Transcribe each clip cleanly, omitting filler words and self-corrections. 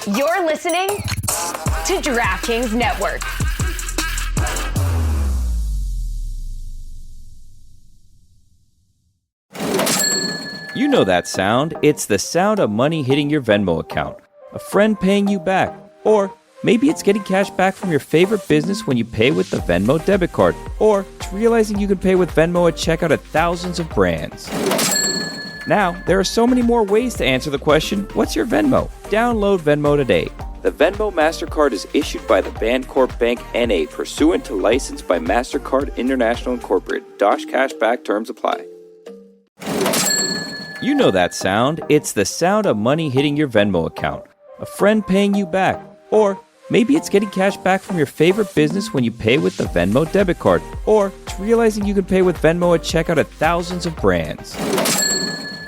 You're listening to DraftKings Network. You know that sound. It's the sound of money hitting your Venmo account, a friend paying you back, or maybe it's getting cash back from your favorite business when you pay with the Venmo debit card, or it's realizing you can pay with Venmo at checkout at thousands of brands. Now, there are so many more ways to answer the question, what's your Venmo? Download Venmo today. The Venmo MasterCard is issued by the Bancorp Bank N.A. pursuant to license by MasterCard International Incorporated. Dosh Cashback terms apply. You know that sound. It's the sound of money hitting your Venmo account, a friend paying you back, or maybe it's getting cash back from your favorite business when you pay with the Venmo debit card, or it's realizing you can pay with Venmo at checkout at thousands of brands.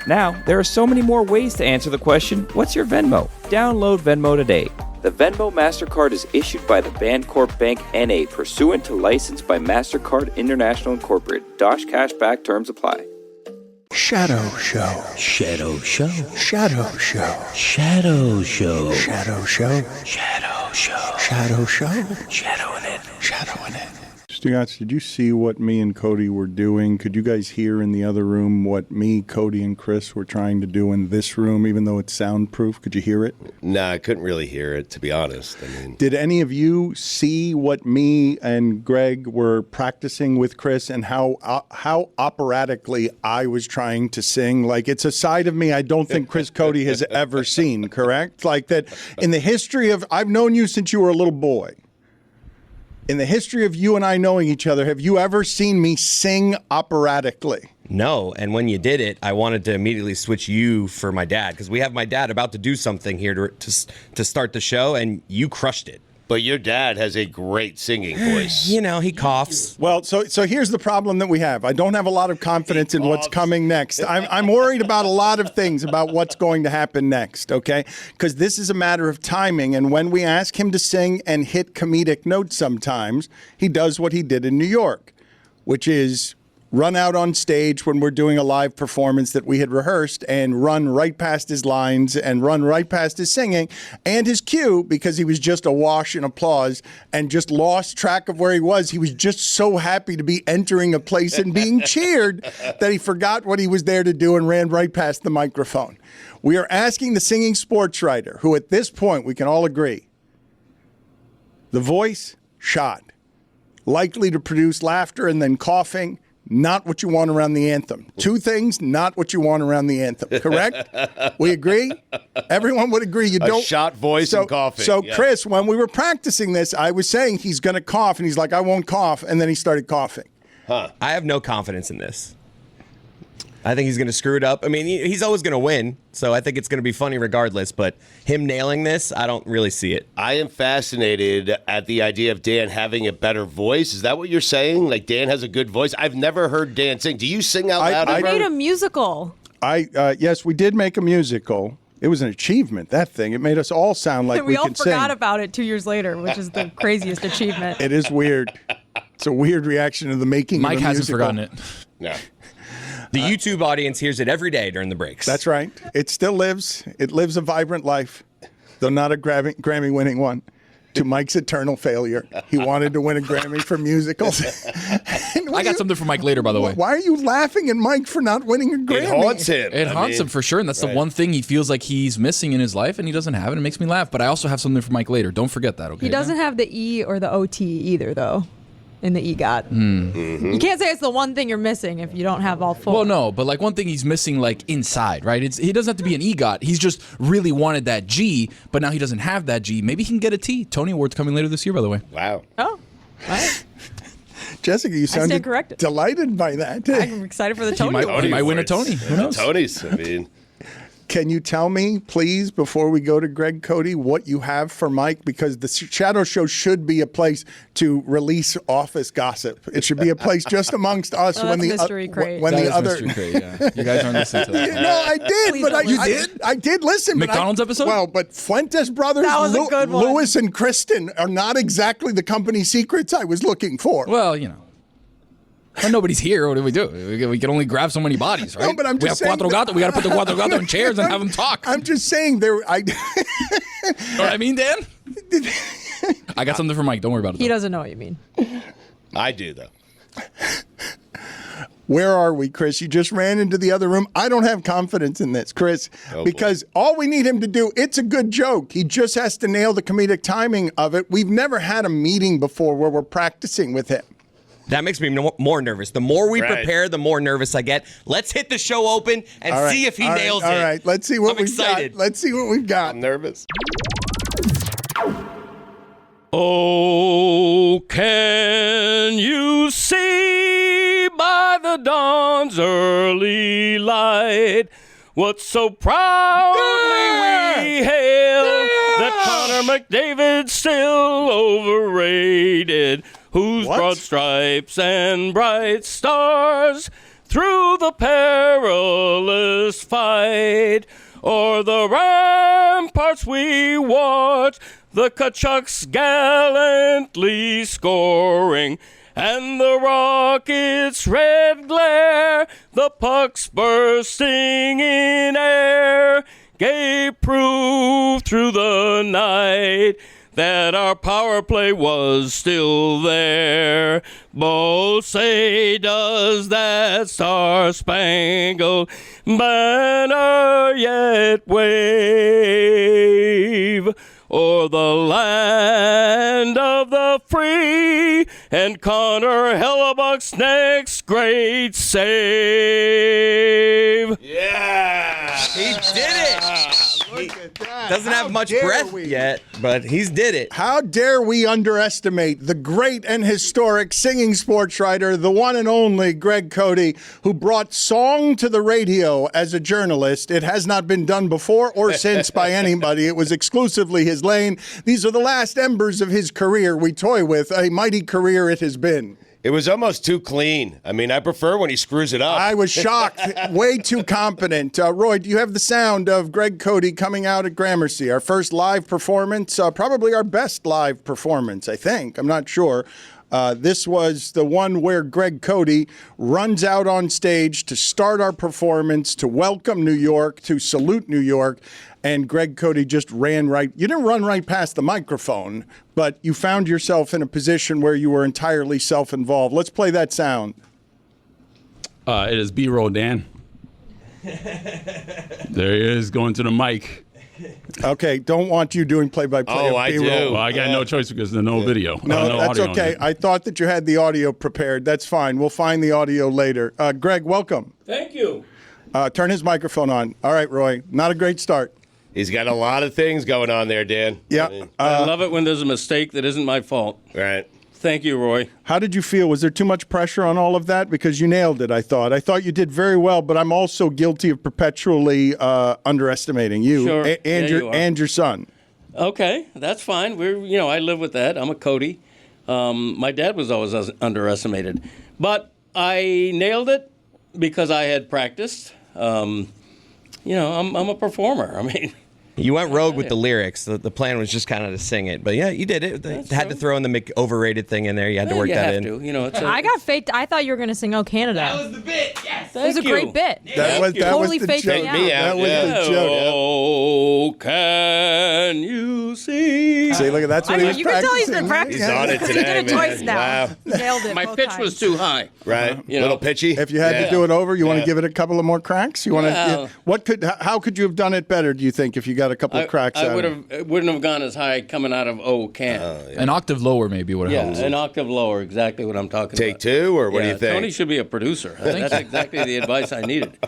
Now, there are so many more ways to answer the question, what's your Venmo? Download Venmo today. The Venmo MasterCard is issued by the Bancorp Bank N.A. pursuant to license by MasterCard International Incorporated. Dosh Cashback terms apply. Shadow Show. Shadow Show. Shadow Show. Shadow Show. Shadow Show. Shadow Show. Shadow Show. Shadowing it. Shadowing it. Stugotz, did you see what me and Cody were doing? Could you guys hear in the other room what me, Cody, and Chris were trying to do in this room, even though it's soundproof? Could you hear it? Nah, I couldn't really hear it, to be honest. Did any of you see what me and Greg were practicing with Chris and how operatically I was trying to sing? Like, it's a side of me I don't think Chris Cody has ever seen, correct? Like that in the history of, I've known you since you were a little boy. In the history of you and I knowing each other, have you ever seen me sing operatically? No, and when you did it, I wanted to immediately switch you for my dad, because we have my dad about to do something here to start the show, and you crushed it. But your dad has a great singing voice. You know, he coughs. Well, so here's the problem that we have. I don't have a lot of confidence in what's coming next. I'm worried about a lot of things about what's going to happen next, okay? Because this is a matter of timing, and when we ask him to sing and hit comedic notes sometimes, he does what he did in New York, which is run out on stage when we're doing a live performance that we had rehearsed and run right past his lines and run right past his singing and his cue because he was just awash in applause and just lost track of where he was. He was just so happy to be entering a place and being cheered that he forgot what he was there to do and ran right past the microphone. We are asking the singing sports writer, who at this point we can all agree, the voice, shot. Likely to produce laughter and then coughing. Not what you want around the anthem. Two things, not what you want around the anthem. Correct? We agree? Everyone would agree. You don't. A shot voice and coughing. So, yeah. Chris, when we were practicing this, I was saying he's going to cough, and he's like, I won't cough, and then he started coughing. I have no confidence in this. I think he's going to screw it up. I mean, he's always going to win, so I think it's going to be funny regardless, but him nailing this, I don't really see it. I am fascinated at the idea of Dan having a better voice. Is that what you're saying? Like, Dan has a good voice? I've never heard Dan sing. Do you sing out loud? I made a musical. Yes, we did make a musical. It was an achievement, that thing. It made us all sound like we could sing. We all forgot about it 2 years later, which is the craziest achievement. It is weird. It's a weird reaction to the making Mike of a hasn't musical. forgotten it. No. The YouTube audience hears it every day during the breaks. That's right. It still lives. It lives a vibrant life, though not a Grammy-winning one. To Mike's eternal failure. He wanted to win a Grammy for musicals. I got something for Mike later, by the way. Why are you laughing at Mike for not winning a Grammy? It haunts him. It haunts him for sure, and that's the one thing he feels like he's missing in his life, and he doesn't have it. It makes me laugh. But I also have something for Mike later. Don't forget that, okay? He doesn't have the E or the OT either, though. In the EGOT. Mm-hmm. You can't say it's the one thing you're missing if you don't have all four. Well, no, but like one thing he's missing like inside, right? He doesn't have to be an EGOT. He's just really wanted that G, but now he doesn't have that G. Maybe he can get a T. Tony Award's coming later this year, by the way. Wow. Oh, right. Jessica, you sounded corrected. delighted by that. I'm excited for the Tony He might win a Tony. Who knows? Tonys, I mean. Can you tell me, please, before we go to Greg Cote, what you have for Mike? Because the Shadow Show should be a place to release office gossip. It should be a place just amongst us when the mystery crate. When the other mystery crate, yeah. You guys aren't listening to that. No, I did, but I did listen. McDonald's episode? Well, but Fuentes Brothers, That was a good one. Lewis and Kristen are not exactly the company secrets I was looking for. Well, you know. When nobody's here, what do? We can only grab so many bodies, right? No, but I'm just saying we have Cuatro Gato. We got to put the Cuatro Gato in chairs and have them talk. I'm just saying know what I mean, Dan? I got something for Mike. Don't worry about it. He doesn't know what you mean. I do, though. Where are we, Chris? You just ran into the other room. I don't have confidence in this, Chris, because all we need him to do, it's a good joke. He just has to nail the comedic timing of it. We've never had a meeting before where we're practicing with him. That makes me more nervous. The more we prepare, the more nervous I get. Let's hit the show open and see if he nails it. All right, let's see what I'm we've excited. got. Let's see what we've got. I'm nervous. Oh, can you see by the dawn's early light what so proudly we hail that Connor McDavid's still overrated, whose broad stripes and bright stars through the perilous fight o'er the ramparts we watch, the Kachucks gallantly scoring, and the rockets' red glare, the pucks bursting in air, gave proof through the night that our power play was still there. Both say, does that star-spangled banner yet wave o'er the land of the free, and Connor Hellebuck's next great save? Yeah! He did it! Look at that. Doesn't have much dare breath we? yet, but he's did it. How dare we underestimate the great and historic singing sports writer, the one and only Greg Cote, who brought song to the radio as a journalist. It has not been done before or since by anybody. It was exclusively his lane. These are the last embers of his career we toy with. A mighty career it has been. It was almost too clean. I mean, I prefer when he screws it up. I was shocked. Way too competent. Roy, do you have the sound of Greg Cote coming out at Gramercy? Our first live performance, probably our best live performance, I think. I'm not sure. This was the one where Greg Cote runs out on stage to start our performance, to welcome New York, to salute New York. And Greg Cote just ran right. You didn't run right past the microphone, but you found yourself in a position where you were entirely self-involved. Let's play that sound. It is B-roll, Dan. There he is, going to the mic. Okay, don't want you doing play-by-play. Oh, I do. Well, I got no choice because there's no video. No, that's audio on okay. it. I thought that you had the audio prepared. That's fine. We'll find the audio later. Greg, welcome. Thank you. Turn his microphone on. All right, Roy. Not a great start. He's got a lot of things going on there, Dan. Yeah. I love it when there's a mistake that isn't my fault. Right. Thank you, Roy. How did you feel? Was there too much pressure on all of that? Because you nailed it, I thought. I thought you did very well, but I'm also guilty of perpetually underestimating you, Sure. and, Yeah, you are. and your son. Okay, that's fine. I live with that. I'm a Cote. My dad was always underestimated, but I nailed it because I had practiced. I'm a performer. I mean, You went rogue with the lyrics. The plan was just kind of to sing it. But yeah, you did it. They had to throw in the overrated thing in there. You had to work you that have in. to. It's I got faked. I thought you were going to sing "Oh Canada." That was the bit. Yes. It was a great bit. That was Totally the faked joke. me out. Me out, That was the joke. Oh, can you see? See, look at that's what he was you can tell he's practicing. been practicing. He's on it He today, did it man. twice now. Wow. He nailed it. My both pitch times. was too high. Right. You know. Little pitchy. If you had to do it over, you want to give it a couple of more cracks? You want Yeah. to? How could you have done it better? Do you think if you got a couple of cracks? I out would of it? have wouldn't have gone as high coming out of "Oh Can." An octave lower maybe would have helped. An octave lower. Exactly what I'm talking Take about. two, or what do you think? Tony should be a producer. That's exactly the advice I needed.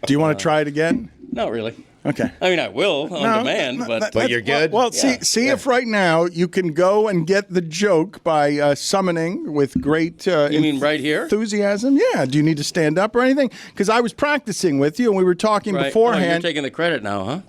Do you want to try it again? Not really. Okay. I mean, I will on demand, but But you're good? Well, see if right now you can go and get the joke by summoning with great you mean right here? enthusiasm. Yeah. Do you need to stand up or anything? Because I was practicing with you and we were talking Right. Oh, beforehand. you're taking the credit now, huh?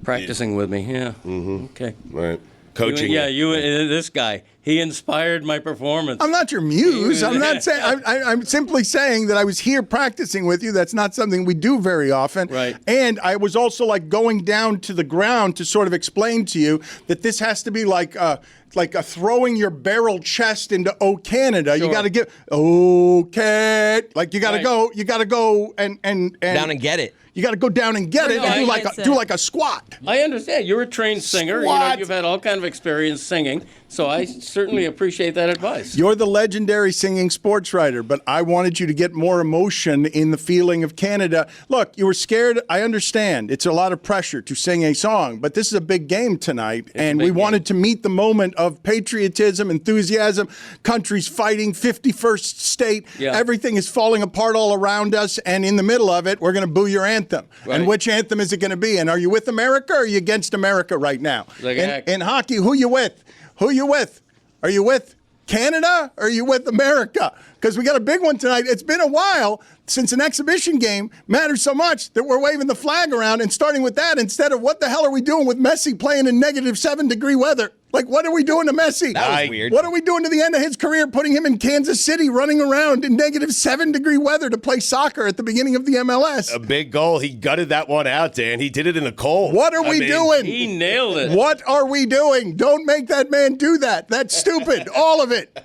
Practicing with me, yeah. Mm-hmm. Okay. Right. Coaching. This guy. He inspired my performance. I'm not your muse. I'm not saying. I'm simply saying that I was here practicing with you. That's not something we do very often. Right. And I was also like going down to the ground to sort of explain to you that this has to be like a throwing your barrel chest into "Oh Canada." Sure. You got to get "Oh Can." Like you got to Right. go. You got to go and Down and get it. You got to go down and get it I and get do it. like a squat. I understand. You're a trained singer. Squat. You've had all kind of experience singing, so I certainly appreciate that advice. You're the legendary singing sports writer, but I wanted you to get more emotion in the feeling of Canada. Look, you were scared. I understand. It's a lot of pressure to sing a song, but this is a big game tonight, and we wanted to meet the moment of patriotism, enthusiasm, countries fighting, 51st state. Yeah. Everything is falling apart all around us, and in the middle of it, we're going to boo your anthem. Right. And which anthem is it going to be? And are you with America or are you against America right now? Like in hockey, who you with? Who you with? Are you with Canada or are you with America? Because we got a big one tonight. It's been a while since an exhibition game matters so much that we're waving the flag around and starting with that instead of what the hell are we doing with Messi playing in negative 7-degree weather? Like, what are we doing to Messi? That was weird. What are we doing to the end of his career, putting him in Kansas City running around in negative 7-degree weather to play soccer at the beginning of the MLS? A big goal. He gutted that one out, Dan. He did it in the cold. What are we doing? He nailed it. What are we doing? Don't make that man do that. That's stupid. All of it.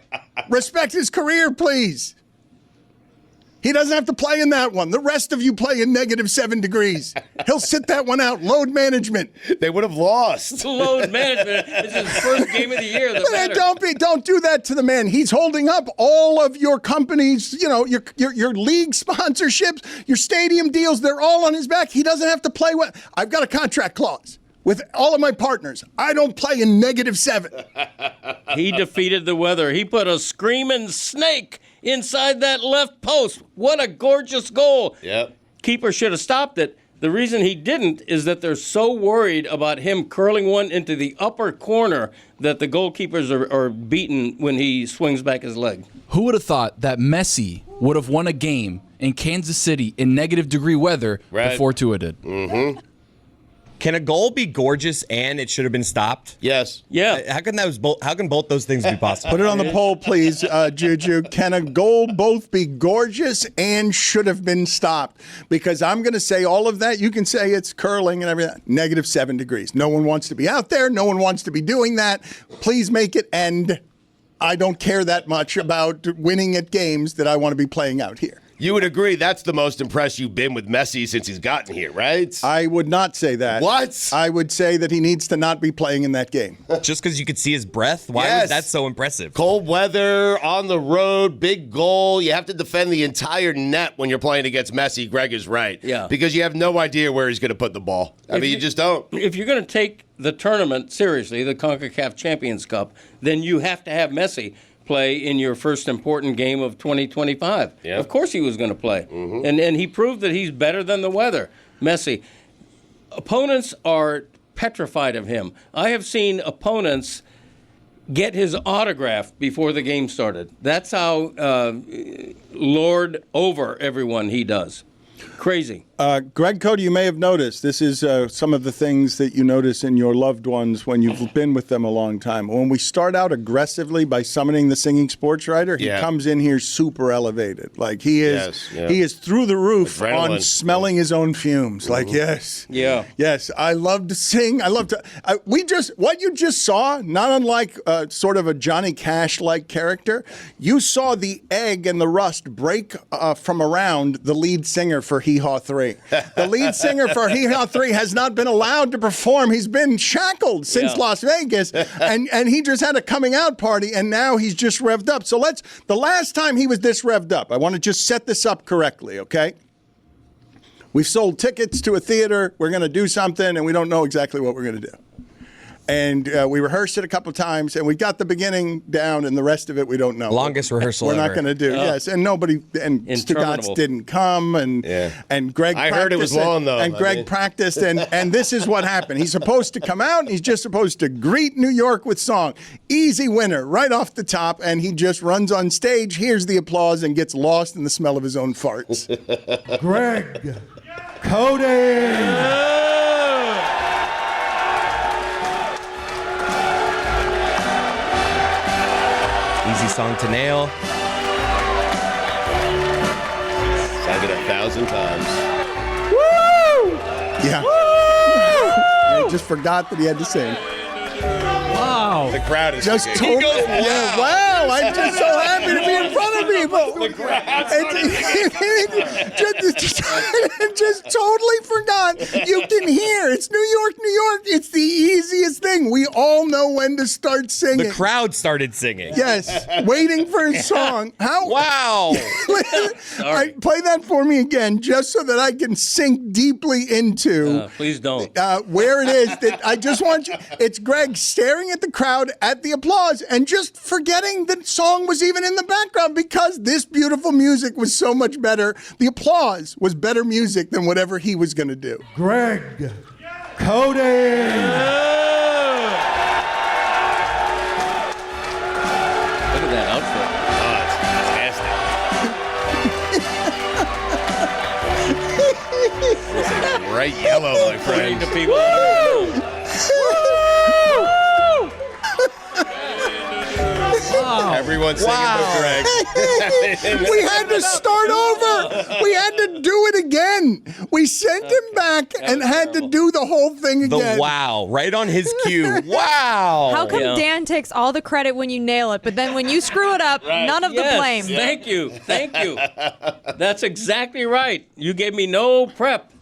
Respect his career, please. He doesn't have to play in that one. The rest of you play in negative 7 degrees. He'll sit that one out. Load management. They would have lost. Load management. This is his first game of the year. Don't do that to the man. He's holding up all of your companies, your league sponsorships, your stadium deals. They're all on his back. He doesn't have to play. I've got a contract clause with all of my partners. I don't play in negative 7. He defeated the weather. He put a screaming snake inside that left post. What a gorgeous goal. Yep. Keeper should have stopped it. The reason he didn't is that they're so worried about him curling one into the upper corner that the goalkeepers are beaten when he swings back his leg. Who would have thought that Messi would have won a game in Kansas City in negative degree weather before Tua did? Mm-hmm. Can a goal be gorgeous and it should have been stopped? Yes. Yeah. How can both those things be possible? Put it on the poll, please, Juju. Can a goal both be gorgeous and should have been stopped? Because I'm going to say all of that. You can say it's curling and everything. Negative 7 degrees. No one wants to be out there. No one wants to be doing that. Please make it end. I don't care that much about winning at games that I want to be playing out here. You would agree that's the most impressed you've been with Messi since he's gotten here, right? I would not say that. What? I would say that he needs to not be playing in that game. Just because you could see his breath? Why was that so impressive? Cold weather, on the road, big goal. You have to defend the entire net when you're playing against Messi. Greg is right. Yeah. Because you have no idea where he's going to put the ball. I mean, you just don't. If you're going to take the tournament seriously, the CONCACAF Champions Cup, then you have to have Messi play in your first important game of 2025. Yeah. Of course he was going to play. Mm-hmm. And he proved that he's better than the weather. Messi. Opponents are petrified of him. I have seen opponents get his autograph before the game started. That's how lord over everyone he does. Crazy. Greg Cote, you may have noticed, this is some of the things that you notice in your loved ones when you've been with them a long time. When we start out aggressively by summoning the singing sports writer, he comes in here super elevated. Like he is through the roof Adrenaline. on smelling his own fumes. Like, yes. Yeah. Yes, I love to sing. I love to. What you just saw, not unlike sort of a Johnny Cash-like character, you saw the egg and the rust break from around the lead singer for Hee Haw 3. The lead singer for Hee Haw 3 has not been allowed to perform. He's been shackled since Las Vegas, and he just had a coming out party, and now he's just revved up. So the last time he was this revved up, I want to just set this up correctly, okay? We've sold tickets to a theater. We're going to do something, and we don't know exactly what we're going to do. And we rehearsed it a couple times, and we got the beginning down, and the rest of it we don't know. Longest rehearsal we're ever. not going to do. Yes, and Stugotz didn't come, and Greg. I heard it was long though. And Greg practiced, and this is what happened. He's supposed to come out, and he's just supposed to greet New York with song. Easy winner, right off the top, and he just runs on stage, hears the applause, and gets lost in the smell of his own farts. Greg Cote. Easy song to nail. Sang it 1,000 times. Woo! Yeah. I just forgot that he had to sing. Wow. The crowd is Just singing. totally. He goes, Yeah, wow. I'm just so happy to be in front of people. The crowd. Just totally forgot. You can hear. It's New York, New York. It's the easiest thing. We all know when to start singing. The crowd started singing. Yes, waiting for a song. How? Wow. Play that for me again, just so that I can sink deeply into. Please don't. Where it is that I just want you. It's Greg staring at the crowd at the applause and just forgetting that song was even in the background because this beautiful music was so much better. The applause was better music than whatever he was going to do. Greg Cote. Look at that outfit. Oh, it's fantastic. Bright yellow, my friend. The people. Everyone's singing but Greg. We had to start over. We had to do it again. We sent him back and had to do the whole thing again. The wow, right on his cue. Wow. How come Dan takes all the credit when you nail it, but then when you screw it up, none of the blame? Thank you. That's exactly right. You gave me no prep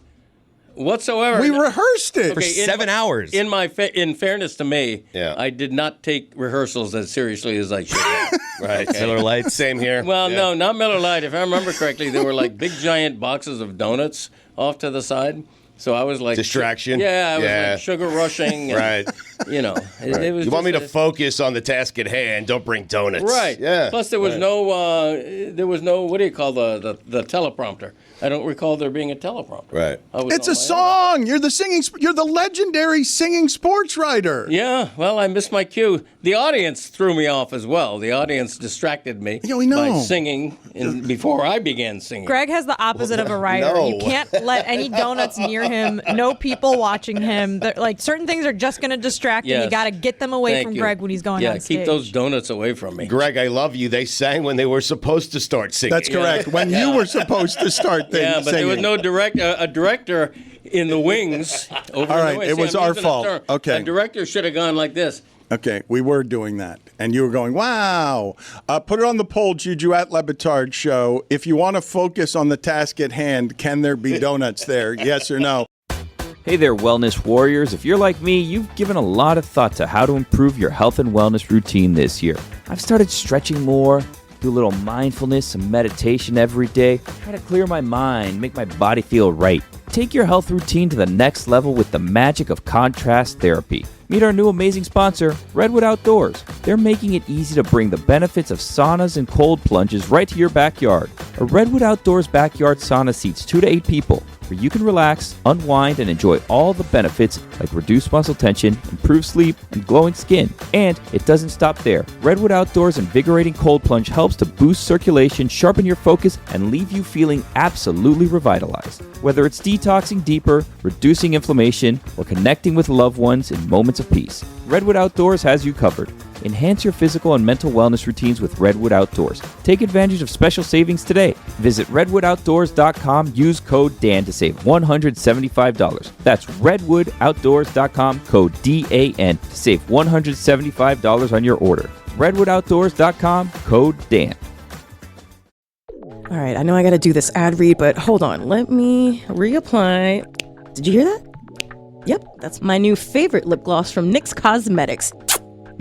whatsoever. We rehearsed it for 7 hours. In fairness to me, Yeah. I did not take rehearsals as seriously as I should have. Right. Miller Lights. Same here. Well, no, not Miller Lite. If I remember correctly, there were like big giant boxes of donuts off to the side. So I was like distraction. Yeah, I was like sugar rushing. And, Right. You know, it was. You want me to focus on the task at hand? Don't bring donuts. Right. Yeah. Plus, there was no. What do you call the teleprompter? I don't recall there being a teleprompter. Right. It's a song. You're the legendary singing sports writer. Yeah. Well, I missed my cue. The audience threw me off as well. The audience distracted me Yeah, we know. by singing before I began singing. Greg has the opposite of a writer. No. You can't let any donuts near him. No people watching him. Like certain things are just going to distract, and Yes. you got to get them away Thank from you. Greg when he's going on stage. keep those donuts away from me. Greg, I love you. They sang when they were supposed to start singing. That's correct. When you were supposed to start things. Yeah, but there was no director in the wings. Over All in right, the way. it See, was I'm our using a fault. term. Okay. A director should have gone like this. Okay, we were doing that, and you were going, wow. Put it on the poll, Juju, at Batard Show. If you want to focus on the task at hand, can there be donuts there? Yes or no? Hey there, wellness warriors. If you're like me, you've given a lot of thought to how to improve your health and wellness routine this year. I've started stretching more, do a little mindfulness and meditation every day, try to clear my mind, make my body feel right. Take your health routine to the next level with the magic of contrast therapy. Meet our new amazing sponsor, Redwood Outdoors. They're making it easy to bring the benefits of saunas and cold plunges right to your backyard. A Redwood Outdoors backyard sauna seats 2 to 8 people, where you can relax, unwind, and enjoy all the benefits like reduced muscle tension, improved sleep, and glowing skin. And it doesn't stop there. Redwood Outdoors' invigorating cold plunge helps to boost circulation, sharpen your focus, and leave you feeling absolutely revitalized. Whether it's detoxing deeper, reducing inflammation, or connecting with loved ones in moments of peace, Redwood Outdoors has you covered. Enhance your physical and mental wellness routines with Redwood Outdoors. Take advantage of special savings today. Visit redwoodoutdoors.com. Use code DAN to save $175. That's redwoodoutdoors.com, code DAN to save $175 on your order. redwoodoutdoors.com, code DAN. All right, I know I got to do this ad read, but hold on. Let me reapply. Did you hear that? Yep, that's my new favorite lip gloss from NYX Cosmetics.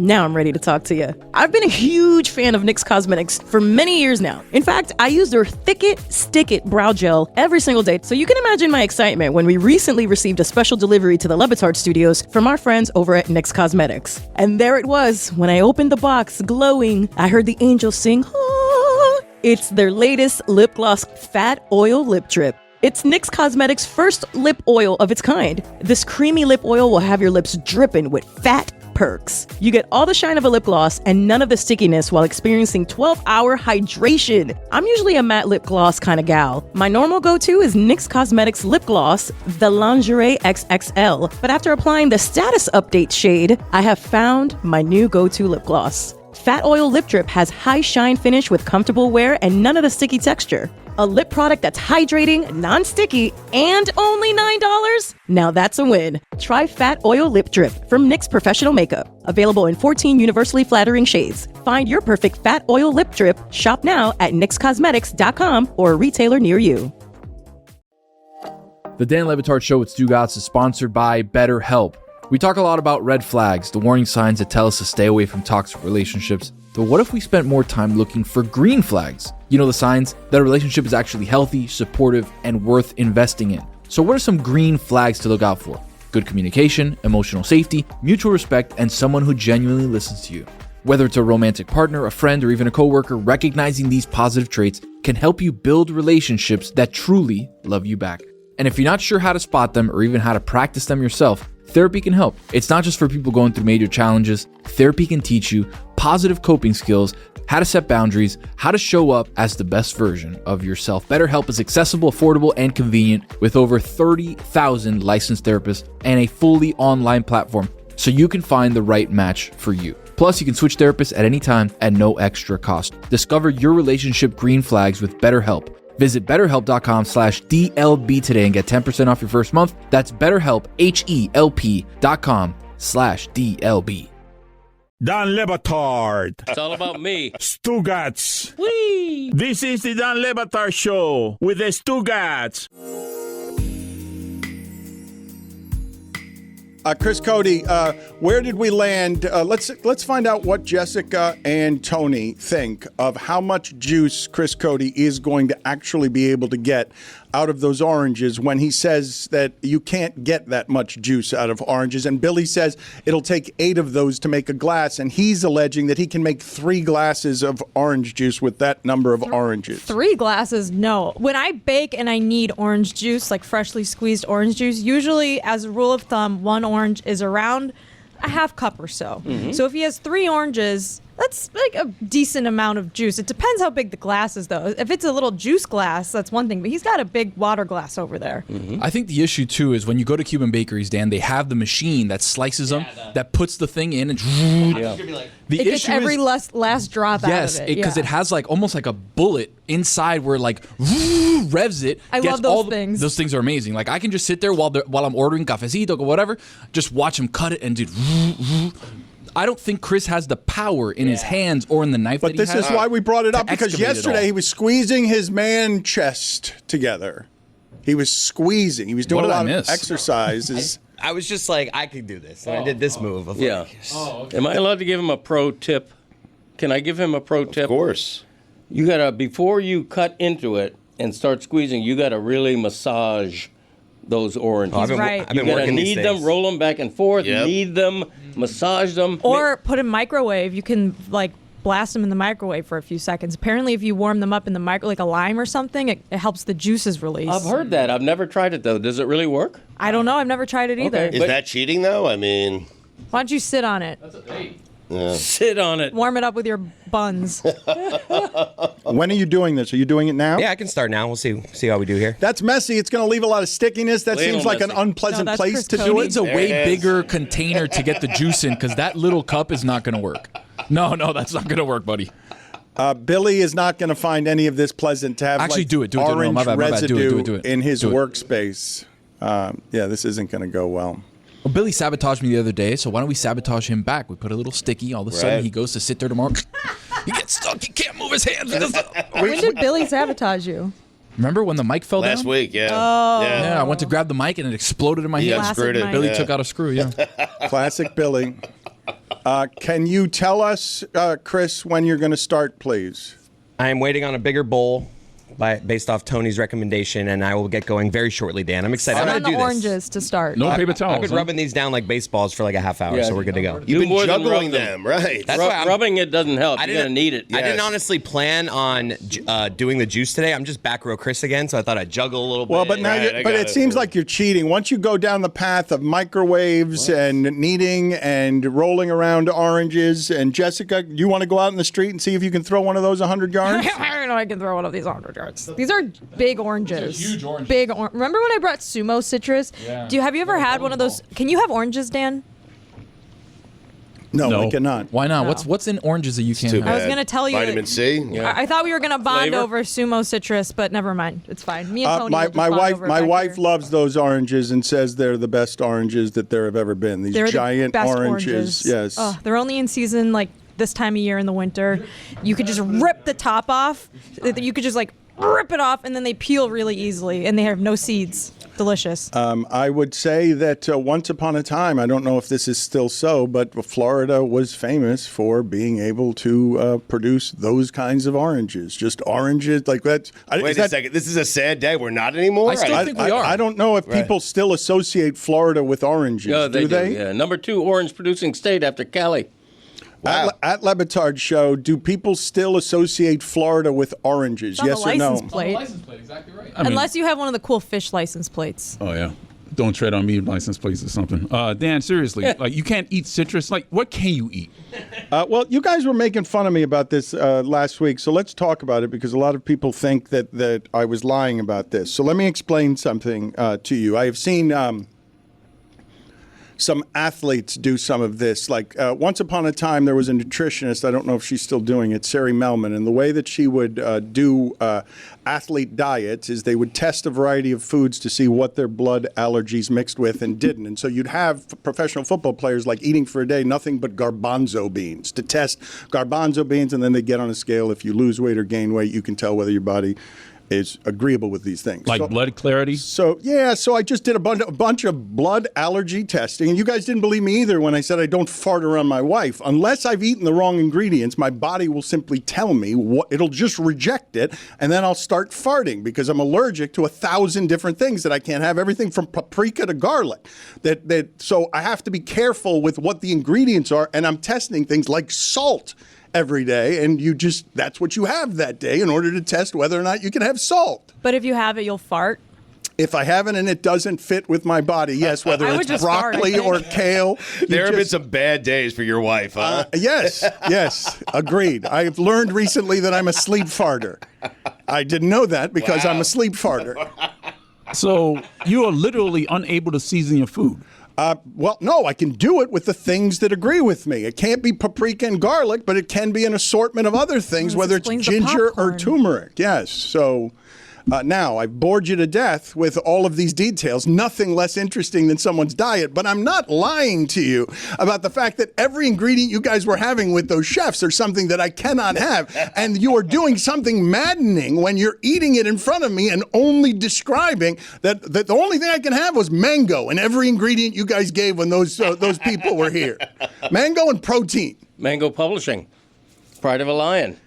Now I'm ready to talk to you. I've been a huge fan of NYX Cosmetics for many years now. In fact, I use their Thick It, Stick It brow gel every single day. So you can imagine my excitement when we recently received a special delivery to the Batard studios from our friends over at NYX Cosmetics. And there it was. When I opened the box, glowing, I heard the angels sing, "Ah." It's their latest lip gloss fat oil lip drip. It's NYX Cosmetics' first lip oil of its kind. This creamy lip oil will have your lips dripping with fat perks. You get all the shine of a lip gloss and none of the stickiness while experiencing 12-hour hydration. I'm usually a matte lip gloss kind of gal. My normal go-to is NYX Cosmetics lip gloss, the Lingerie XXL. But after applying the status update shade, I have found my new go-to lip gloss. Fat Oil Lip Drip has high shine finish with comfortable wear and none of the sticky texture. A lip product that's hydrating, non-sticky, and only $9? Now that's a win. Try Fat Oil Lip Drip from NYX Professional Makeup. Available in 14 universally flattering shades. Find your perfect Fat Oil Lip Drip. Shop now at nyxcosmetics.com or a retailer near you. The Dan Levitard Show with Stugotz is sponsored by BetterHelp. We talk a lot about red flags, the warning signs that tell us to stay away from toxic relationships. But what if we spent more time looking for green flags? You know, the signs that a relationship is actually healthy, supportive, and worth investing in. So what are some green flags to look out for? Good communication, emotional safety, mutual respect, and someone who genuinely listens to you. Whether it's a romantic partner, a friend, or even a coworker, recognizing these positive traits can help you build relationships that truly love you back. And if you're not sure how to spot them or even how to practice them yourself, therapy can help. It's not just for people going through major challenges. Therapy can teach you positive coping skills, how to set boundaries, how to show up as the best version of yourself. BetterHelp is accessible, affordable, and convenient with over 30,000 licensed therapists and a fully online platform so you can find the right match for you. Plus, you can switch therapists at any time at no extra cost. Discover your relationship green flags with BetterHelp. Visit BetterHelp.com/DLB today and get 10% off your first month. That's BetterHelp, HELP.com/DLB. Dan Levitard. It's all about me. Stugotz. Whee! This is the Dan Levitard Show with the Stugotz. Chris Cote, where did we land? Let's find out what Jessica and Tony think of how much juice Chris Cote is going to actually be able to get out of those oranges when he says that you can't get that much juice out of oranges. And Billy says it'll take 8 of those to make a glass. And he's alleging that he can make 3 glasses of orange juice with that number of oranges. 3 glasses? No. When I bake and I need orange juice, like freshly squeezed orange juice, usually as a rule of thumb, 1 orange is around a half cup or so. Mm-hmm. So if he has 3 oranges, that's like a decent amount of juice. It depends how big the glass is, though. If it's a little juice glass, that's one thing. But he's got a big water glass over there. Mm-hmm. I think the issue, too, is when you go to Cuban bakeries, Dan, they have the machine that slices them, that puts the thing in, and it gets every last drop out of it. Because it has like almost like a bullet inside where like revs it. I love those things. Those things are amazing. Like I can just sit there while I'm ordering cafecito or whatever, just watch him cut it and do. I don't think Chris has the power in his hands or in the knife that he has. But this is why we brought it up, because yesterday he was squeezing his man chest together. He was squeezing. He was doing a lot of exercises. I was just like, I could do this. And I did this move. Am I allowed to give him a pro tip? Can I give him a pro tip? Of course. You gotta, before you cut into it and start squeezing, you gotta really massage those oranges. He's right. I've been working these knead them, roll them back and forth, knead them, massage them. Or put in microwave. You can like blast them in the microwave for a few seconds. Apparently, if you warm them up in the microwave, like a lime or something, it helps the juices release. I've heard that. I've never tried it, though. Does it really work? I don't know. I've never tried it either. Is that cheating, though? I mean... Why don't you sit on it? That's a date. Yeah. Sit on it. Warm it up with your buns. When are you doing this? Are you doing it now? Yeah, I can start now. We'll see how we do here. That's messy. It's going to leave a lot of stickiness. That seems like an unpleasant place to do it. He needs a way bigger container to get the juice in, because that little cup is not going to work. No, that's not going to work, buddy. Billy is not going to find any of this pleasant to have. Actually, like do it. Orange my bad. residue Do it. in his workspace. This isn't going to go well. Well, Billy sabotaged me the other day, so why don't we sabotage him back? We put a little sticky. All of a sudden, he goes to sit there tomorrow. He gets stuck. He can't move his hands. When did Billy sabotage you? Remember when the mic fell down? Last week, yeah. Oh. Yeah, I went to grab the mic and it exploded in my hand. Yeah, screwed it. Billy took out a screw, Classic Billy. Can you tell us, Chris, when you're going to start, please? I am waiting on a bigger bowl based off Tony's recommendation, and I will get going very shortly, Dan. I'm excited. I'm on going to the do this. oranges to start. No paper towels. I've been rubbing these down like baseballs for like a half hour, so we're good to go. You've been juggling them, right? That's why rubbing it doesn't help. You're going to need it. I didn't honestly plan on doing the juice today. I'm just back row Chris again, so I thought I'd juggle a little bit. Well, but now, it seems like you're cheating. Once you go down the path of microwaves and kneading and rolling around oranges, and Jessica, you want to go out in the street and see if you can throw one of those 100 yards? I know I can throw one of these 100 yards. These are big oranges. Huge oranges. Big remember when I brought Sumo Citrus? Yeah. Have you ever had one of those? Can you have oranges, Dan? No, I cannot. Why not? No. What's in oranges that you can't have? I was gonna tell you. Vitamin C. Yeah. I thought we were gonna bond Flavor? over Sumo Citrus, but never mind. It's fine. Me and Tony. will just My bond wife, over my back wife here. loves those oranges and says they're the best oranges that there have ever been. These They're giant the best oranges. Yes. Oh, they're only in season like this time of year in the winter. You could just rip the top off. You could just like rip it off, and then they peel really easily, and they have no seeds. Delicious. I would say that once upon a time, I don't know if this is still so, but Florida was famous for being able to produce those kinds of oranges. Just oranges like that. Wait a second. This is a sad day. We're not anymore? I still think we are. I don't know if people still associate Florida with oranges. Yeah, do they? Yeah. Number 2 orange producing state after Cali. Wow. At Batard Show, do people still associate Florida with oranges? It's on Yes the or no? license plate. License plate, exactly right. Unless you have one of the cool fish license plates. Oh yeah. Don't tread on me, license plates or something. Dan, seriously, like you can't eat citrus. Like, what can you eat? Well, you guys were making fun of me about this last week, so let's talk about it because a lot of people think that I was lying about this. So let me explain something to you. I have seen some athletes do some of this. Like once upon a time, there was a nutritionist. I don't know if she's still doing it, Sari Melman. And the way that she would do athlete diets is they would test a variety of foods to see what their blood allergies mixed with and didn't. And so you'd have professional football players like eating for a day nothing but garbanzo beans to test garbanzo beans, and then they get on a scale. If you lose weight or gain weight, you can tell whether your body is agreeable with these things. Like blood clarity? So I just did a bunch of blood allergy testing, and you guys didn't believe me either when I said I don't fart around my wife. Unless I've eaten the wrong ingredients, my body will simply tell me it'll just reject it, and then I'll start farting because I'm allergic to 1,000 different things that I can't have, everything from paprika to garlic. So I have to be careful with what the ingredients are, and I'm testing things like salt every day, and that's what you have that day in order to test whether or not you can have salt. But if you have it, you'll fart. If I haven't and it doesn't fit with my body, yes, whether it's broccoli or kale. There have been some bad days for your wife, huh? Yes, agreed. I've learned recently that I'm a sleep farter. I didn't know that because I'm a sleep farter. So you are literally unable to season your food. Well, no, I can do it with the things that agree with me. It can't be paprika and garlic, but it can be an assortment of other things, whether it's ginger or turmeric. Yes. So now I've bored you to death with all of these details. Nothing less interesting than someone's diet, but I'm not lying to you about the fact that every ingredient you guys were having with those chefs are something that I cannot have. And you are doing something maddening when you're eating it in front of me and only describing that the only thing I can have was mango and every ingredient you guys gave when those people were here. Mango and protein. Mango Publishing. Pride of a Lion.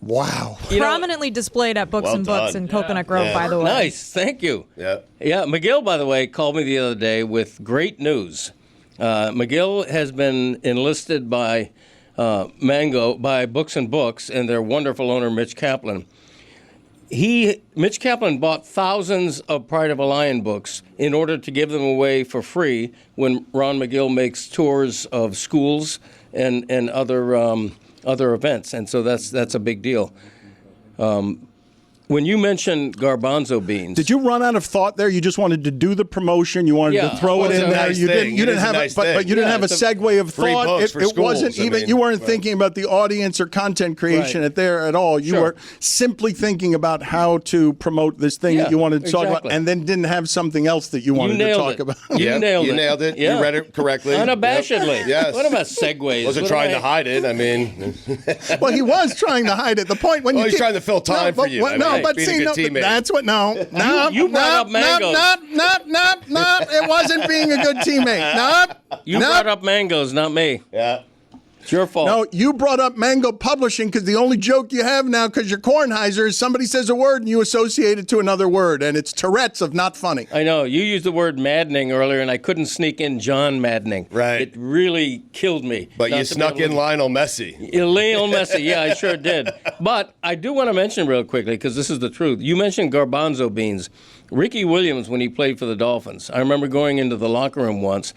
Wow. Prominently displayed at Books and Books in Coconut Grove, by the way. Nice. Thank you. Yeah. McGill, by the way, called me the other day with great news. McGill has been enlisted by by Books and Books and their wonderful owner, Mitch Kaplan. Mitch Kaplan bought thousands of Pride of a Lion books in order to give them away for free when Ron McGill makes tours of schools and other events, and so that's a big deal. When you mentioned garbanzo beans, did you run out of thought there? You just wanted to do the promotion. You wanted to throw it in there. You didn't have but you didn't have a segue of thought. It wasn't even. You weren't thinking about the audience or content creation at all. You were simply thinking about how to promote this thing that you wanted to talk about, and then didn't have something else that you wanted to talk about. You nailed it. Yeah. You read it correctly. Unabashedly. Yep. Yes. What about segues? Wasn't trying to hide it. I mean, well, he was trying to hide it. The point when he's trying to fill time for you. But see, that's what. You brought up mangoes. It wasn't being a good teammate. You brought up mangoes, not me. Yeah. It's your fault. No, you brought up Mango Publishing because the only joke you have now, because you're Kornheiser, is somebody says a word and you associate it to another word, and it's Tourette's of not funny. I know. You used the word maddening earlier, and I couldn't sneak in John Maddening. Right. It really killed me. But you snuck in Lionel Messi. Lionel Messi, yeah, I sure did. But I do want to mention real quickly, because this is the truth. You mentioned garbanzo beans. Ricky Williams, when he played for the Dolphins, I remember going into the locker room once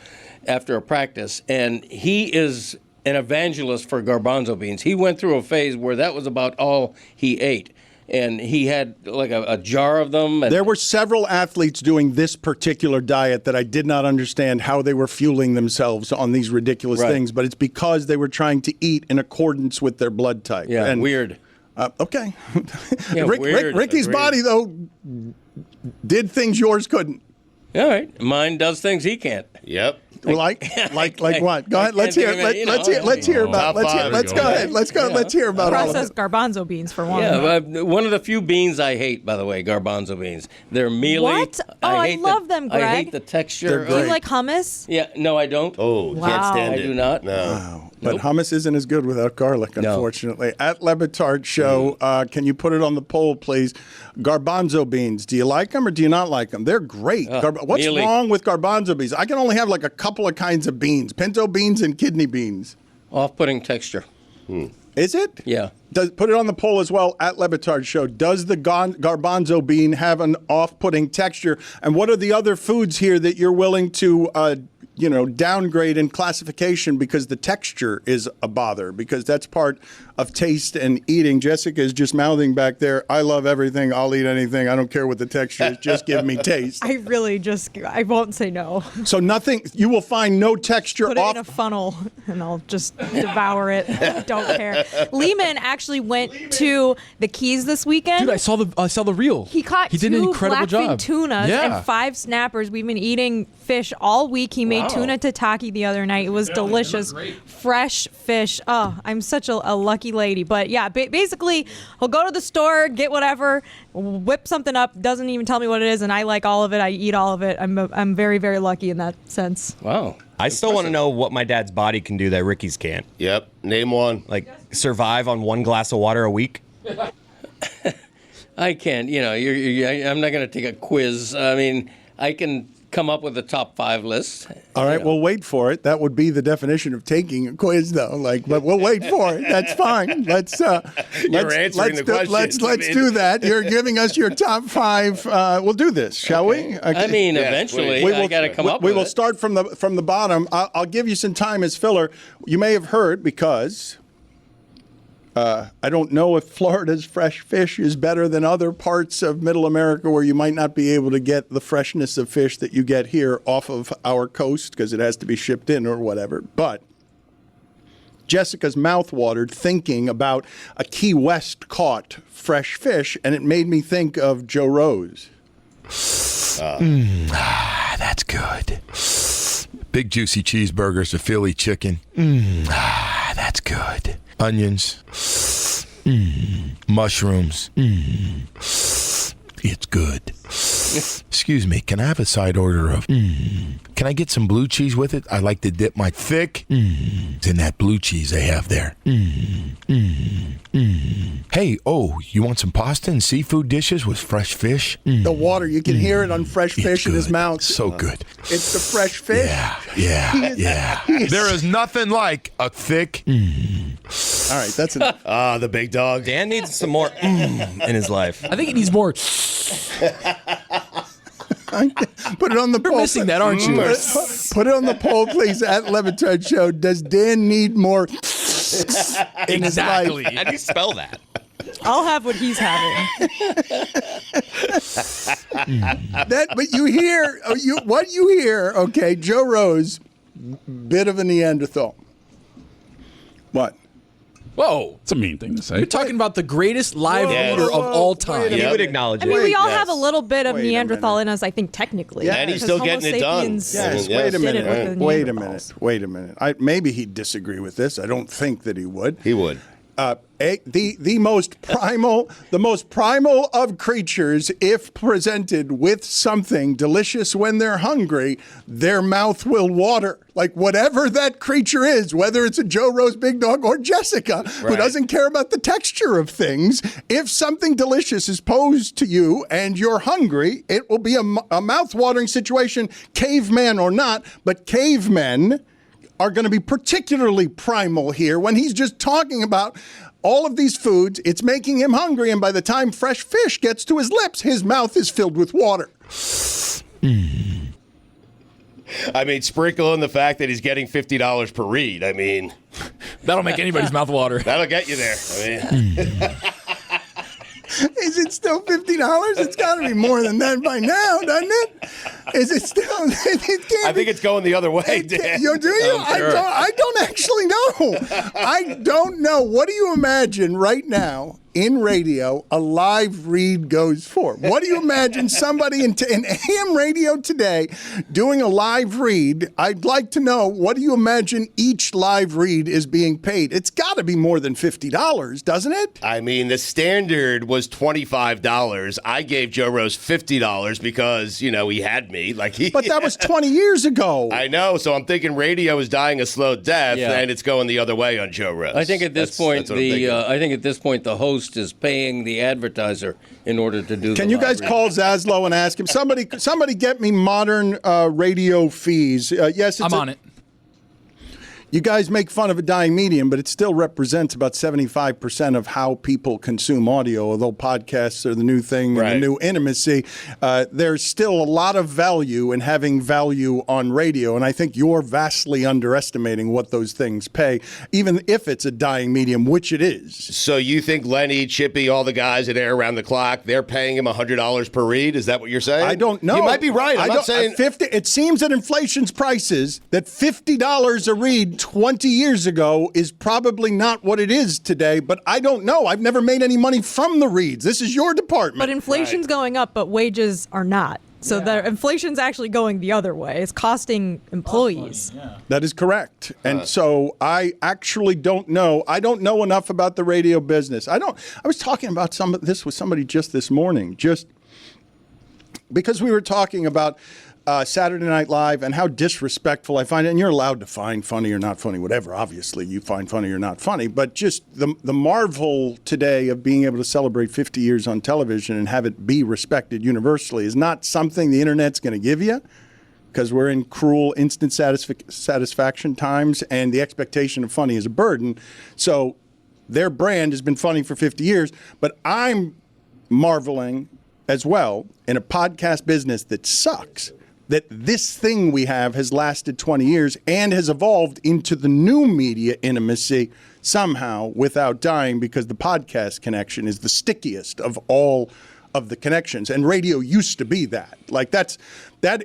after a practice, and he is an evangelist for garbanzo beans. He went through a phase where that was about all he ate. And he had like a jar of them. And there were several athletes doing this particular diet that I did not understand how they were fueling themselves on these ridiculous things, but it's because they were trying to eat in accordance with their blood type. Yeah, and weird. Okay. Yeah, Ricky's body, though, did things yours couldn't. All right. Mine does things he can't. Yep. Like what? Go ahead. Let's hear. Let's hear about. Let's go ahead. Let's go. Let's hear about all of Processed it. garbanzo beans for one. Yeah, one of the few beans I hate, by the way, garbanzo beans. They're mealy. What? Oh, I love them, Greg. I hate the texture. They're Do you great. like hummus? Yeah, no, I don't. Oh, Wow. can't stand I it. do not. No. Wow. But hummus isn't as good without garlic, unfortunately. At Batard Show, can you put it on the poll, please? Garbanzo beans. Do you like them or do you not like them? They're great. What's mealy. wrong with garbanzo beans? I can only have like a couple of kinds of beans: pinto beans and kidney beans. Off-putting texture. Is it? Yeah. Put it on the poll as well at Batard Show. Does the garbanzo bean have an off-putting texture? And what are the other foods here that you're willing to, downgrade in classification because the texture is a bother? Because that's part of taste and eating. Jessica is just mouthing back there. I love everything. I'll eat anything. I don't care what the texture is. Just give me taste. I won't say no. So nothing. You will find no texture Put it off. in a funnel and I'll just devour it. Don't care. Lehman actually went to the Keys this weekend. Dude, I saw the reel. He caught did an two incredible blackfin job. tunas Yeah. and 5 snappers. We've been eating fish all week. He made tuna tataki the other night. It was delicious. Fresh fish. Oh, I'm such a lucky lady. But yeah, basically, he'll go to the store, get whatever, whip something up, doesn't even tell me what it is, and I like all of it. I eat all of it. I'm very, very lucky in that sense. Wow. I still want to know what my dad's body can do that Ricky's can't. Yep. Name one. Like survive on 1 glass of water a week. I can't. I'm not going to take a quiz. I mean, I can come up with a top 5 list. All right, we'll wait for it. That would be the definition of taking a quiz, though. But we'll wait for it. That's fine. Let's answering the questions. Let's do that. You're giving us your top 5. We'll do this, shall we? Okay. I mean, eventually, I got to come up with it. We will start from the bottom. I'll give you some time as filler. You may have heard because. I don't know if Florida's fresh fish is better than other parts of Middle America where you might not be able to get the freshness of fish that you get here off of our coast because it has to be shipped in or whatever. But Jessica's mouth watered thinking about a Key West caught fresh fish, and it made me think of Joe Rose. That's good. Big juicy cheeseburgers, a Philly chicken. That's good. Onions. Mushrooms. It's good. Excuse me, can I have a side order of... Can I get some blue cheese with it? I like to dip my thick in that blue cheese they have there. Hey, you want some pasta and seafood dishes with fresh fish? The water, you can hear it on fresh fish in his mouth. So good. It's the fresh fish. Yeah. There is nothing like a thick... All right, that's enough. The big dog. Dan needs some more in his life. I think he needs more. Put it on the poll. You're missing that, aren't you? Put it on the poll, please, at Batard Show. Does Dan need more in his life? How do you spell that? I'll have what he's having. But you hear, what you hear, okay, Joe Rose, bit of a Neanderthal. What? Whoa. It's a mean thing to say. You're talking about the greatest live eater of all time. He would acknowledge I it. mean, we all Yes. have a little bit of Wait a Neanderthal in us, I think, technically. Yeah, and he's Because still getting it done. Homo sapiens Yes, Yes. wait a did it minute. with the Wait a Neanderthals. minute. Wait a minute. Maybe he'd disagree with this. I don't think that he would. He would. The most primal of creatures, if presented with something delicious when they're hungry, their mouth will water. Like whatever that creature is, whether it's a Joe Rose Big Dog or Jessica, who Right. doesn't care about the texture of things, if something delicious is posed to you and you're hungry, it will be a mouth-watering situation, caveman or not, but cavemen are going to be particularly primal here when he's just talking about all of these foods. It's making him hungry, and by the time fresh fish gets to his lips, his mouth is filled with water. I mean, sprinkle in the fact that he's getting $50 per read. I mean, That'll make anybody's mouth water. that'll get you there. I mean, Is it still $50? It's got to be more than that by now, doesn't it? Is it still? It can't I think it's going the other way, Dan. You do you? I'm sure. I don't actually know. I don't know. What do you imagine right now in radio a live read goes for? What do you imagine somebody in AM radio today doing a live read? I'd like to know, what do you imagine each live read is being paid? It's got to be more than $50, doesn't it? I mean, the standard was $25. I gave Joe Rose $50 because, he had me. But that was 20 years ago. I know, so I'm thinking radio is dying a slow death, and it's going the other way on Joe Rose. I think at this point, the host is paying the advertiser in order to do. Can you guys call Zaslow and ask him? Somebody get me modern radio fees. Yes, I'm on it. You guys make fun of a dying medium, but it still represents about 75% of how people consume audio, although podcasts are the new thing and the new intimacy. There's still a lot of value in having value on radio, and I think you're vastly underestimating what those things pay, even if it's a dying medium, which it is. So you think Lenny, Chippy, all the guys that air around the clock, they're paying him $100 per read? Is that what you're saying? I don't know. You might be right. I'm not saying 50. It seems at inflation's prices that $50 a read 20 years ago is probably not what it is today, but I don't know. I've never made any money from the reads. This is your department. But inflation's going up, but wages are not. So the inflation's actually going the other way. It's costing employees. That is correct. And so I actually don't know. I don't know enough about the radio business. I was talking about this with somebody just this morning, just because we were talking about Saturday Night Live and how disrespectful I find it. And you're allowed to find funny or not funny, whatever. Obviously, you find funny or not funny. But just the marvel today of being able to celebrate 50 years on television and have it be respected universally is not something the internet's going to give you, because we're in cruel instant satisfaction times, and the expectation of funny is a burden. So their brand has been funny for 50 years. But I'm marveling as well in a podcast business that sucks, that this thing we have has lasted 20 years and has evolved into the new media intimacy somehow without dying, because the podcast connection is the stickiest of all of the connections. And radio used to be that.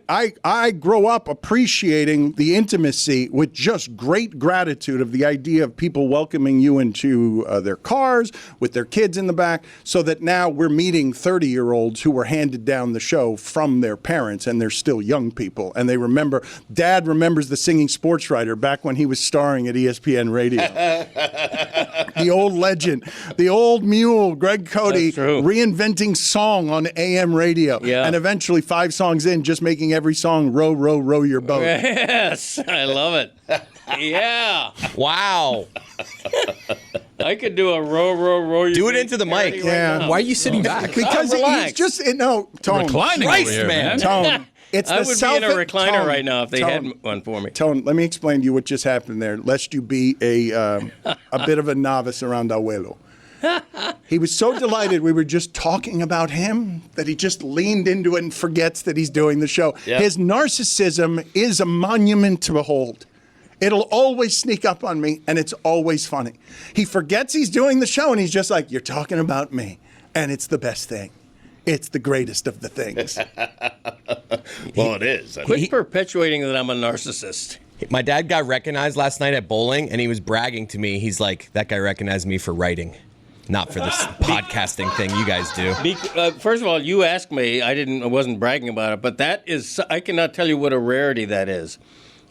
I grow up appreciating the intimacy with just great gratitude of the idea of people welcoming you into their cars with their kids in the back, so that now we're meeting 30-year-olds who were handed down the show from their parents, and they're still young people. And they remember, Dad remembers the singing sports writer back when he was starring at ESPN Radio. The old legend, the old mule, Greg Cote, reinventing song on AM radio. Yeah. And eventually 5 songs in, just making every song row, row, row your boat. Yes, I love it. Yeah. Wow. I could do a row, row, row your boat. Do it into the mic. Yeah. Why are you sitting back? Because he's just, Tone. Reclining over here, man. Tone. I would be in a recliner right now if they had one for me. Tone, let me explain to you what just happened there, lest you be a bit of a novice around Abuelo. He was so delighted we were just talking about him that he just leaned into it and forgets that he's doing the show. Yep. His narcissism is a monument to behold. It'll always sneak up on me, and it's always funny. He forgets he's doing the show, and he's just like, you're talking about me, and it's the best thing. It's the greatest of the things. Well, it is. Quit perpetuating that I'm a narcissist. My dad got recognized last night at bowling, and he was bragging to me. He's like, that guy recognized me for writing, not for this podcasting thing you guys do. First of all, you asked me. I wasn't bragging about it, but that is, I cannot tell you what a rarity that is.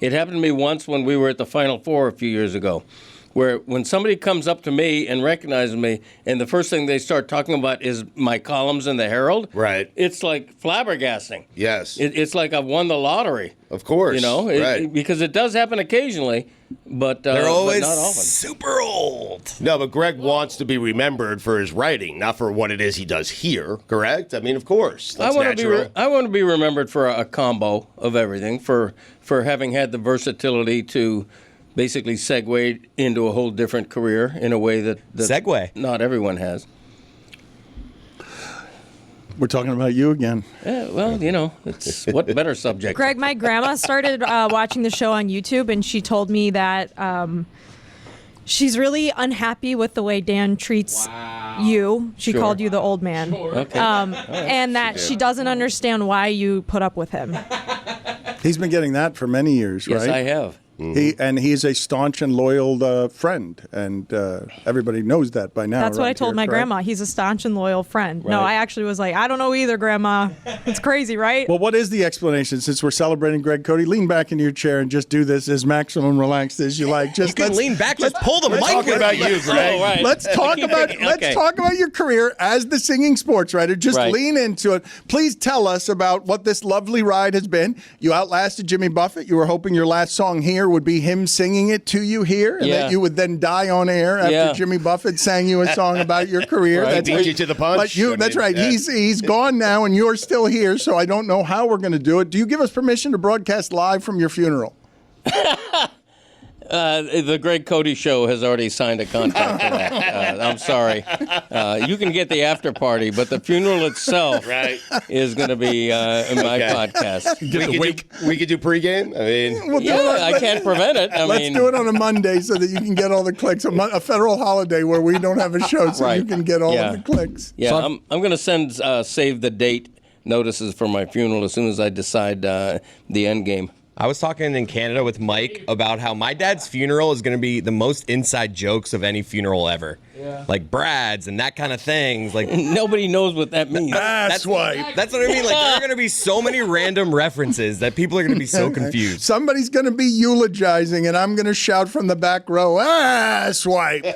It happened to me once when we were at the Final Four a few years ago, where when somebody comes up to me and recognizes me, and the first thing they start talking about is my columns in the Herald, right? It's like flabbergasting. Yes. It's like I've won the lottery. Of course. Right. Because it does happen occasionally, but they're always but not often. super old. No, but Greg wants to be remembered for his writing, not for what it is he does here, correct? I mean, of course. That's natural. I want to be remembered for a combo of everything, for having had the versatility to basically segue into a whole different career in a way that not everyone has. We're talking about you again. Yeah, well, it's what better subject. Greg, my grandma started watching the show on YouTube, and she told me that she's really unhappy with the way Dan treats you. She called you the old man. Okay. And that she doesn't understand why you put up with him. He's been getting that for many years, right? Yes, I have. He's a staunch and loyal friend, and everybody knows that by now. That's what I around told here, my correct? grandma. He's a staunch and loyal friend. No, Right. I actually was like, I don't know either, Grandma. It's crazy, right? Well, what is the explanation? Since we're celebrating Greg Cote, lean back in your chair and just do this as maximum relaxed as you like. Just You can lean back, just pull the mic. Talking about you, Greg. Oh, right. Let's talk about your career as the singing sports writer. Just Right. lean into it. Please tell us about what this lovely ride has been. You outlasted Jimmy Buffett. You were hoping your last song here would be him singing it to you here, and Yeah. that you would then die on air after Yeah. Jimmy Buffett sang you a song about your career. Right. Beat you to the punch. But you, I that's mean, right. yeah. He's gone now, and you're still here. So I don't know how we're going to do it. Do you give us permission to broadcast live from your funeral? The Greg Cote Show has already signed a contract for that. I'm sorry. You can get the after party, but the funeral itself is going to be in my podcast. We could do pregame. I mean, I can't prevent it. Let's do it on a Monday so that you can get all the clicks. A federal holiday where we don't have a show, so you can get all of the clicks. Yeah, I'm going to send save the date notices for my funeral as soon as I decide the end game. I was talking in Canada with Mike about how my dad's funeral is going to be the most inside jokes of any funeral ever. Yeah. Like Brad's and that kind of things. Like nobody knows what that means. That's why. That's what I mean. Like there are going to be so many random references that people are going to be so confused. Somebody's going to be eulogizing, and I'm going to shout from the back row, swipe.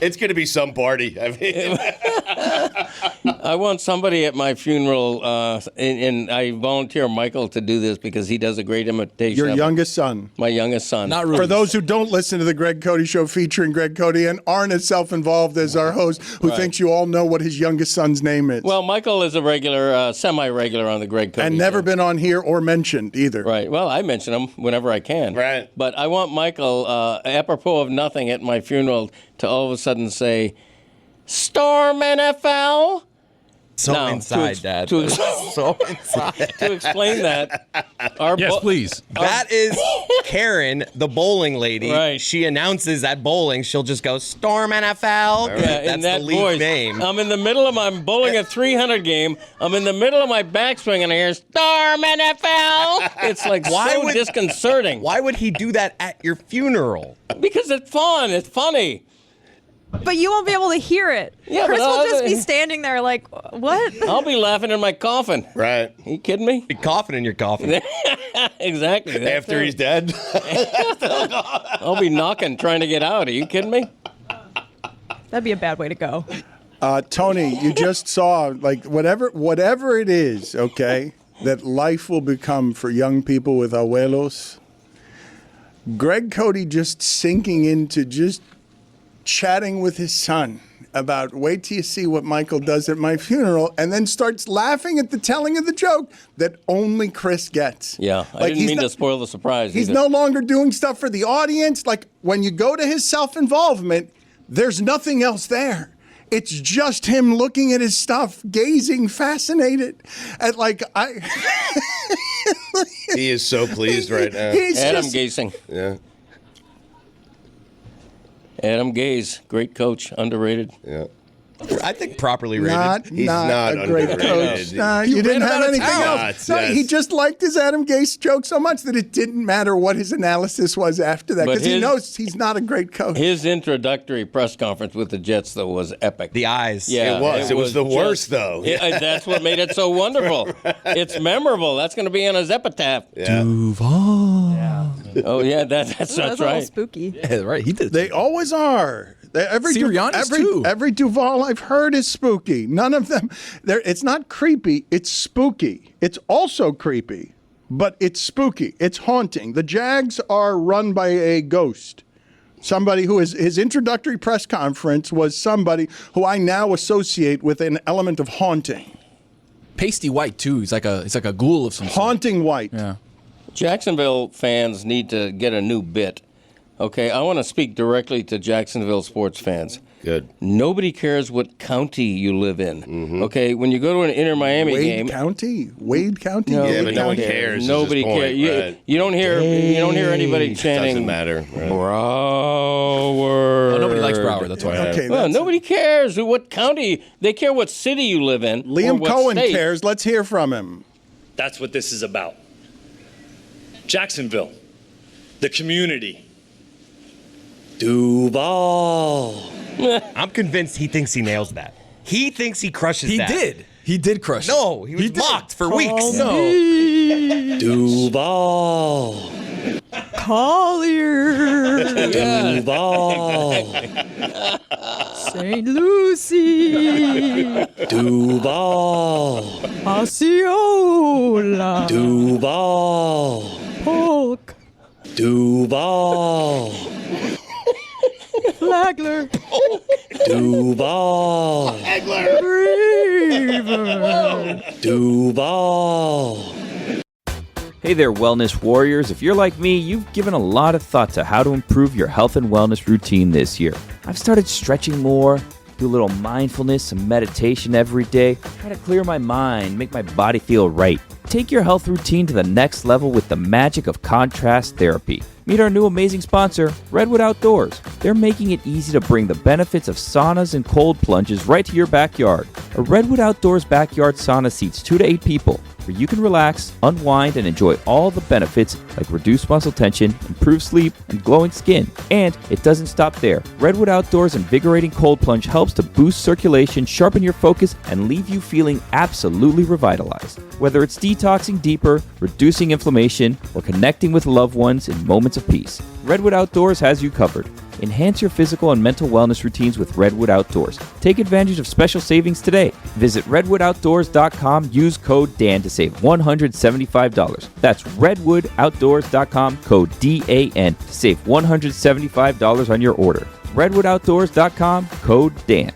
it's going to be some party. I mean, I want somebody at my funeral, and I volunteer Michael to do this because he does a great imitation. Your of youngest son. My youngest son. Not really. For those who don't listen to the Greg Cote Show featuring Greg Cote and aren't as self-involved as our host, who thinks you all know what his youngest son's name is. Well, Michael is a regular, semi-regular on the Greg Cote and never Show. been on here or mentioned either. Right. Well, I mention him whenever I can. Right. But I want Michael, apropos of nothing at my funeral, to all of a sudden say, "Storm NFL." So Now, inside, Dad. To, So inside. to explain that, Yes, please. That is Karen, the bowling lady. Right. She announces at bowling, she'll just go, Storm NFL. Yeah, That's in that the league voice. name. I'm in the middle of I'm bowling a 300 game. I'm in the middle of my backswing and I hear Storm NFL. It's like disconcerting. Why would he do that at your funeral? Because it's fun. It's funny. But you won't be able to hear it. Yeah, Chris but will I'll- just be standing there like, what? I'll be laughing in my coffin. right. Are you kidding me? Be coughing in your coffin. Exactly. That's After it. he's dead. I'll be knocking trying to get out. Are you kidding me? That'd be a bad way to go. Tony, you just saw, like, whatever it is, okay, that life will become for young people with abuelos. Greg Cote just sinking into just chatting with his son about wait till you see what Michael does at my funeral, and then starts laughing at the telling of the joke that only Chris gets. Yeah, I didn't mean to spoil the surprise. He's either. no longer doing stuff for the audience. Like when you go to his self-involvement, there's nothing else there. It's just him looking at his stuff, gazing, fascinated at He is so pleased right now. He's Adam just, Gazing. Yeah. Adam Gaze, great coach, underrated. Yeah. I think properly rated. He's not a great underrated. coach. Nah, you didn't have anything else. No, Yes. he just liked his Adam Gase joke so much that it didn't matter what his analysis was after that But because he his- knows he's not a great coach. His introductory press conference with the Jets, though, was epic. The eyes. Yeah, It was. It was the just- worst, though. That's what made it so wonderful. It's memorable. That's going to be on his epitaph. Yeah. Oh, yeah, that's That's a little right. spooky. Yeah, right. He did. They always are. Sirianni's too. Every Duval I've heard is spooky. None of them. It's not creepy. It's spooky. It's also creepy, but it's spooky. It's haunting. The Jags are run by a ghost. Somebody who his introductory press conference was somebody who I now associate with an element of haunting. Pasty white too. He's like a ghoul of some sort. Haunting white. Yeah. Jacksonville fans need to get a new bit. Okay, I want to speak directly to Jacksonville sports fans. Good. Nobody cares what county you live in. Okay, when you go to an Inter Miami game, Wade County. Wade County. No, Yeah, Wade but no one County? cares. is nobody his point, cares. right? You don't hear anybody chanting. Doesn't matter. Right? Broward. Oh, nobody likes Broward. That's why. Okay, Well, that's- nobody cares what county. They care what city you live in. or Liam what Cohen state. cares. Let's hear from him. That's what this is about. Jacksonville, the community. Duval. I'm convinced he thinks he nails that. He thinks he crushes that. He did crush it. No, he was mocked for weeks. No. Duval. Collier. Duval. St. Lucie. Duval. Osceola. Duval. Polk. Duval. Flagler. Duval. Griever. Duval. Hey there, wellness warriors. If you're like me, you've given a lot of thought to how to improve your health and wellness routine this year. I've started stretching more, do a little mindfulness and meditation every day, try to clear my mind, make my body feel right. Take your health routine to the next level with the magic of contrast therapy. Meet our new amazing sponsor, Redwood Outdoors. They're making it easy to bring the benefits of saunas and cold plunges right to your backyard. A Redwood Outdoors backyard sauna seats 2 to 8 people, where you can relax, unwind, and enjoy all the benefits like reduced muscle tension, improved sleep, and glowing skin. And it doesn't stop there. Redwood Outdoors' invigorating cold plunge helps to boost circulation, sharpen your focus, and leave you feeling absolutely revitalized. Whether it's detoxing deeper, reducing inflammation, or connecting with loved ones in moments of peace, Redwood Outdoors has you covered. Enhance your physical and mental wellness routines with Redwood Outdoors. Take advantage of special savings today. Visit redwoodoutdoors.com. Use code DAN to save $175. That's redwoodoutdoors.com, code DAN to save $175 on your order. redwoodoutdoors.com, code DAN.